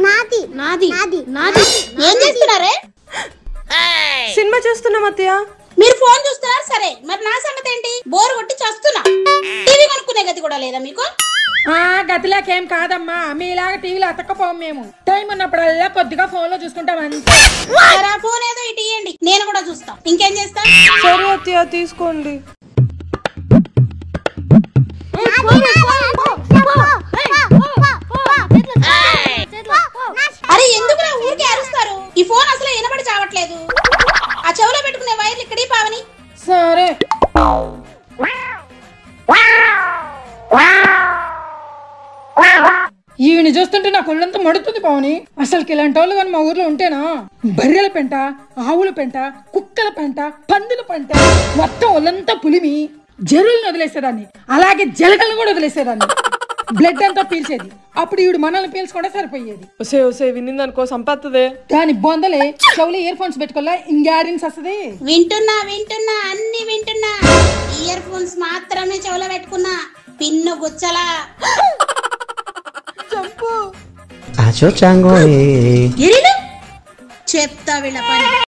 నాది నాది నాది నాది ఏం చేస్తున్నారే? సినిమా చూస్తున్నాం అత్తయ్య. మీరు ఫోన్ చూస్తున్నారు సరే, మరి నా సంగతి ఏంటి? బోర్ కొట్టి చస్తున్నా. టీవీ కొనుక్కునే గతి కూడా లేదా మీకు? గతిలాకేం కాదమ్మా, మీలాగా టీవీలో అతకపోం మేము. టైం ఉన్నప్పుడల్లా కొద్దిగా ఫోన్ లో చూసుకుంటాం అంతే. మరి ఆ ఫోన్ ఏదో ఇటు ఇయ్యండి, నేను కూడా చూస్తా. ఇంకేం చేస్తా? సరే అత్తయ్య తీసుకోండి. అరే ఎందుకురా ఊరికే అరుస్తారు? ఈ ఫోన్ అసలు వినబడి చావట్లేదు. ఆ చెవులో పెట్టుకునే వైర్లు ఇక్కడి పావని. సరే ఈయన చూస్తుంటే నాకు ఒళ్ళంతా మడుతుంది పావని. అసలుకి ఇలాంటి వాళ్ళు కానీ మా ఊర్లో ఉంటేనా, బర్రెల పెంట, ఆవుల పెంట, కుక్కల పెంట, పందుల పెంట మొత్తం ఒళ్ళంతా పులిమి జరువులను వదిలేసేదాన్ని, అలాగే జలగలను కూడా వదిలేసేదాన్ని. బ్లడ్ అంతా పీల్చేది. అప్పుడు ఈవిడ మనల్ని పీల్చుకుంటే సరిపోయేది. ఒసే ఒసే వినిందనుకో సంపత్తదే. దాని బొందలే చెవులు ఇయర్ ఫోన్స్ పెట్టుకోవాలా, ఇంగాడిన్స్ వస్తుంది. వింటున్నా వింటున్నా అన్ని వింటున్నా. ఇయర్ ఫోన్స్ మాత్రమే చెవులో పెట్టుకున్నా. పిన్ను గుచ్చలా చంపు. చెప్తా వీళ్ళ పని.